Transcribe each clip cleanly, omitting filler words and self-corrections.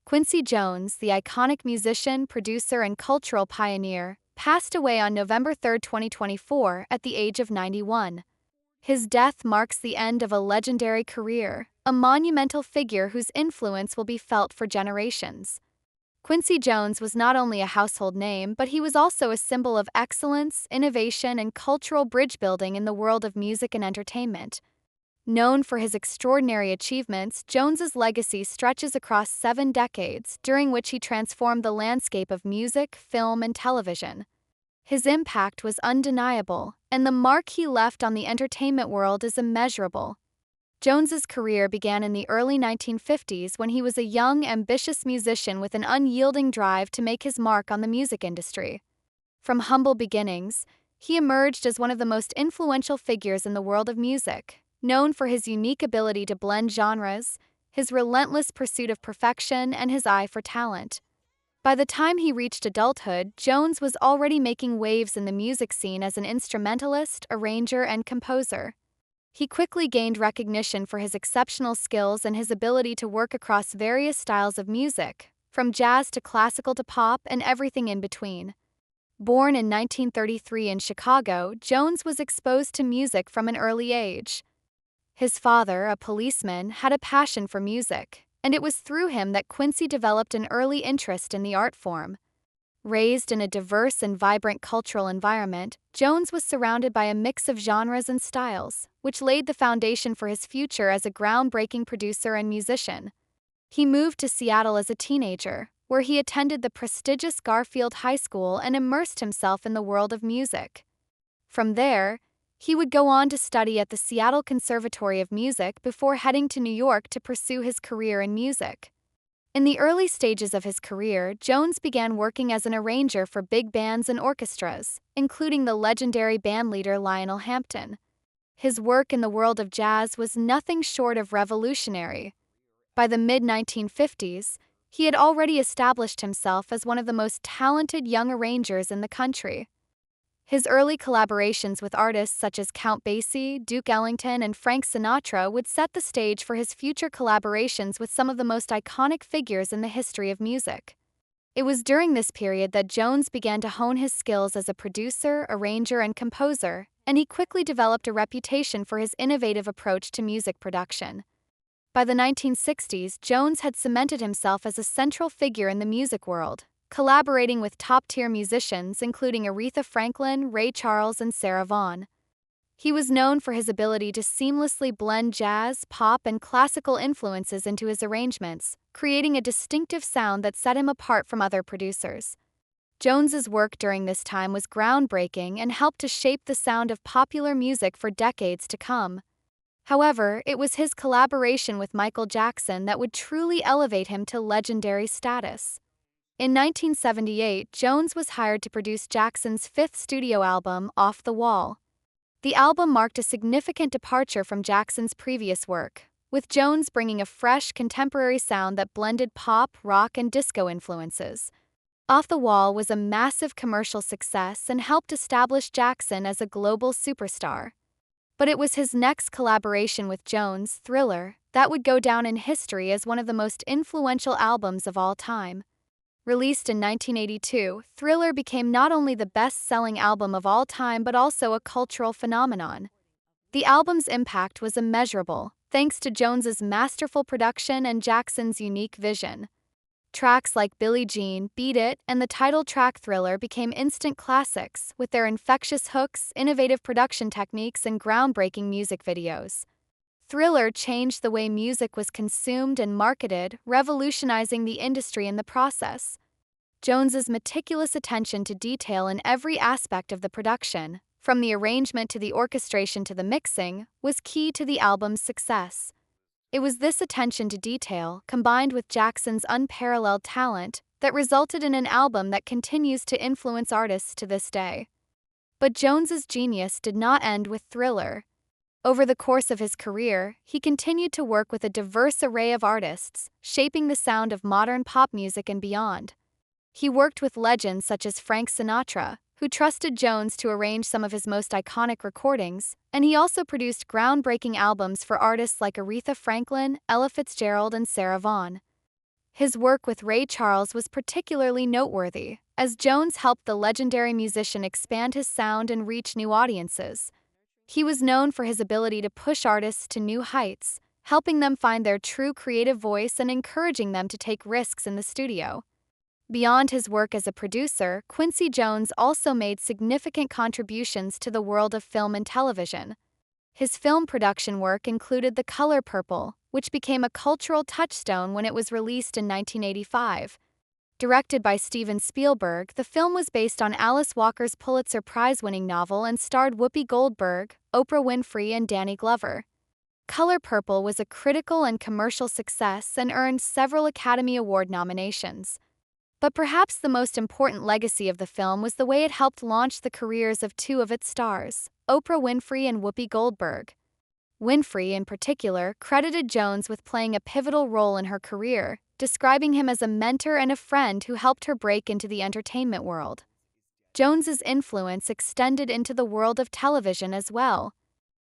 Quincy Jones, the iconic musician, producer, and cultural pioneer, passed away on November 3, 2024, at the age of 91. His death marks the end of a legendary career, a monumental figure whose influence will be felt for generations. Quincy Jones was not only a household name, but he was also a symbol of excellence, innovation, and cultural bridge building in the world of music and entertainment. Known for his extraordinary achievements, Jones's legacy stretches across 7 decades, during which he transformed the landscape of music, film, and television. His impact was undeniable, and the mark he left on the entertainment world is immeasurable. Jones's career began in the early 1950s when he was a young, ambitious musician with an unyielding drive to make his mark on the music industry. From humble beginnings, he emerged as one of the most influential figures in the world of music. Known for his unique ability to blend genres, his relentless pursuit of perfection, and his eye for talent. By the time he reached adulthood, Jones was already making waves in the music scene as an instrumentalist, arranger, and composer. He quickly gained recognition for his exceptional skills and his ability to work across various styles of music, from jazz to classical to pop and everything in between. Born in 1933 in Chicago, Jones was exposed to music from an early age. His father, a policeman, had a passion for music, and it was through him that Quincy developed an early interest in the art form. Raised in a diverse and vibrant cultural environment, Jones was surrounded by a mix of genres and styles, which laid the foundation for his future as a groundbreaking producer and musician. He moved to Seattle as a teenager, where he attended the prestigious Garfield High School and immersed himself in the world of music. From there, he would go on to study at the Seattle Conservatory of Music before heading to New York to pursue his career in music. In the early stages of his career, Jones began working as an arranger for big bands and orchestras, including the legendary bandleader Lionel Hampton. His work in the world of jazz was nothing short of revolutionary. By the mid-1950s, he had already established himself as one of the most talented young arrangers in the country. His early collaborations with artists such as Count Basie, Duke Ellington, and Frank Sinatra would set the stage for his future collaborations with some of the most iconic figures in the history of music. It was during this period that Jones began to hone his skills as a producer, arranger, and composer, and he quickly developed a reputation for his innovative approach to music production. By the 1960s, Jones had cemented himself as a central figure in the music world, collaborating with top-tier musicians including Aretha Franklin, Ray Charles, and Sarah Vaughan. He was known for his ability to seamlessly blend jazz, pop, and classical influences into his arrangements, creating a distinctive sound that set him apart from other producers. Jones's work during this time was groundbreaking and helped to shape the sound of popular music for decades to come. However, it was his collaboration with Michael Jackson that would truly elevate him to legendary status. In 1978, Jones was hired to produce Jackson's fifth studio album, Off the Wall. The album marked a significant departure from Jackson's previous work, with Jones bringing a fresh, contemporary sound that blended pop, rock, and disco influences. Off the Wall was a massive commercial success and helped establish Jackson as a global superstar. But it was his next collaboration with Jones, Thriller, that would go down in history as one of the most influential albums of all time. Released in 1982, Thriller became not only the best-selling album of all time but also a cultural phenomenon. The album's impact was immeasurable, thanks to Jones's masterful production and Jackson's unique vision. Tracks like Billie Jean, Beat It, and the title track Thriller became instant classics, with their infectious hooks, innovative production techniques, and groundbreaking music videos. Thriller changed the way music was consumed and marketed, revolutionizing the industry in the process. Jones's meticulous attention to detail in every aspect of the production, from the arrangement to the orchestration to the mixing, was key to the album's success. It was this attention to detail, combined with Jackson's unparalleled talent, that resulted in an album that continues to influence artists to this day. But Jones's genius did not end with Thriller. Over the course of his career, he continued to work with a diverse array of artists, shaping the sound of modern pop music and beyond. He worked with legends such as Frank Sinatra, who trusted Jones to arrange some of his most iconic recordings, and he also produced groundbreaking albums for artists like Aretha Franklin, Ella Fitzgerald, and Sarah Vaughan. His work with Ray Charles was particularly noteworthy, as Jones helped the legendary musician expand his sound and reach new audiences. He was known for his ability to push artists to new heights, helping them find their true creative voice and encouraging them to take risks in the studio. Beyond his work as a producer, Quincy Jones also made significant contributions to the world of film and television. His film production work included The Color Purple, which became a cultural touchstone when it was released in 1985. Directed by Steven Spielberg, the film was based on Alice Walker's Pulitzer Prize-winning novel and starred Whoopi Goldberg, Oprah Winfrey, and Danny Glover. Color Purple was a critical and commercial success and earned several Academy Award nominations. But perhaps the most important legacy of the film was the way it helped launch the careers of two of its stars, Oprah Winfrey and Whoopi Goldberg. Winfrey, in particular, credited Jones with playing a pivotal role in her career, describing him as a mentor and a friend who helped her break into the entertainment world. Jones's influence extended into the world of television as well.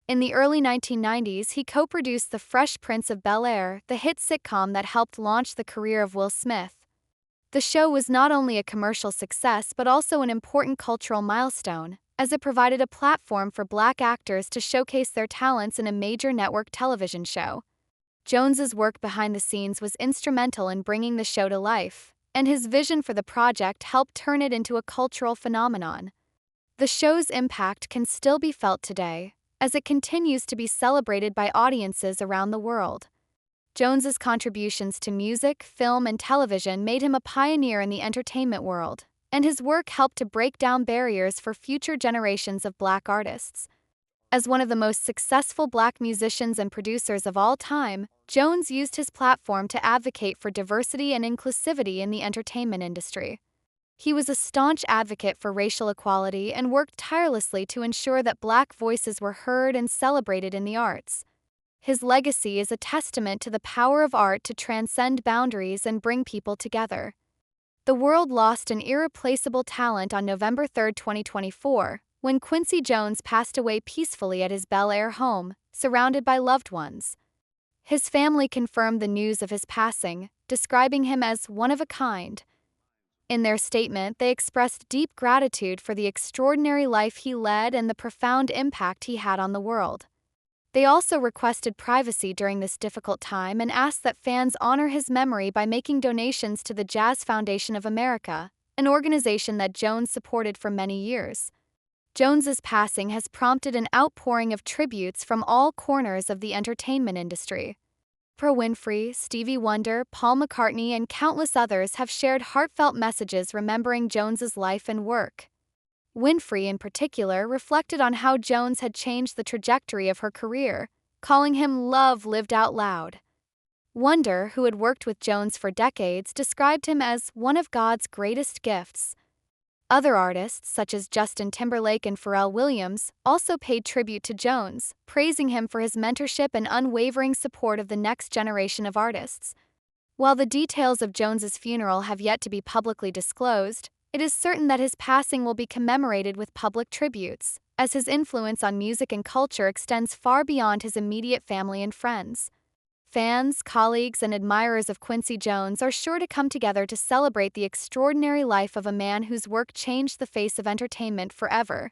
In the early 1990s, he co-produced The Fresh Prince of Bel-Air, the hit sitcom that helped launch the career of Will Smith. The show was not only a commercial success but also an important cultural milestone, as it provided a platform for Black actors to showcase their talents in a major network television show. Jones's work behind the scenes was instrumental in bringing the show to life, and his vision for the project helped turn it into a cultural phenomenon. The show's impact can still be felt today, as it continues to be celebrated by audiences around the world. Jones's contributions to music, film, and television made him a pioneer in the entertainment world, and his work helped to break down barriers for future generations of Black artists. As one of the most successful Black musicians and producers of all time, Jones used his platform to advocate for diversity and inclusivity in the entertainment industry. He was a staunch advocate for racial equality and worked tirelessly to ensure that Black voices were heard and celebrated in the arts. His legacy is a testament to the power of art to transcend boundaries and bring people together. The world lost an irreplaceable talent on November 3, 2024, when Quincy Jones passed away peacefully at his Bel-Air home, surrounded by loved ones. His family confirmed the news of his passing, describing him as one of a kind. In their statement, they expressed deep gratitude for the extraordinary life he led and the profound impact he had on the world. They also requested privacy during this difficult time and asked that fans honor his memory by making donations to the Jazz Foundation of America, an organization that Jones supported for many years. Jones's passing has prompted an outpouring of tributes from all corners of the entertainment industry. Oprah Winfrey, Stevie Wonder, Paul McCartney, and countless others have shared heartfelt messages remembering Jones's life and work. Winfrey, in particular, reflected on how Jones had changed the trajectory of her career, calling him "love lived out loud." Wonder, who had worked with Jones for decades, described him as one of God's greatest gifts. Other artists, such as Justin Timberlake and Pharrell Williams, also paid tribute to Jones, praising him for his mentorship and unwavering support of the next generation of artists. While the details of Jones's funeral have yet to be publicly disclosed, it is certain that his passing will be commemorated with public tributes, as his influence on music and culture extends far beyond his immediate family and friends. Fans, colleagues, and admirers of Quincy Jones are sure to come together to celebrate the extraordinary life of a man whose work changed the face of entertainment forever.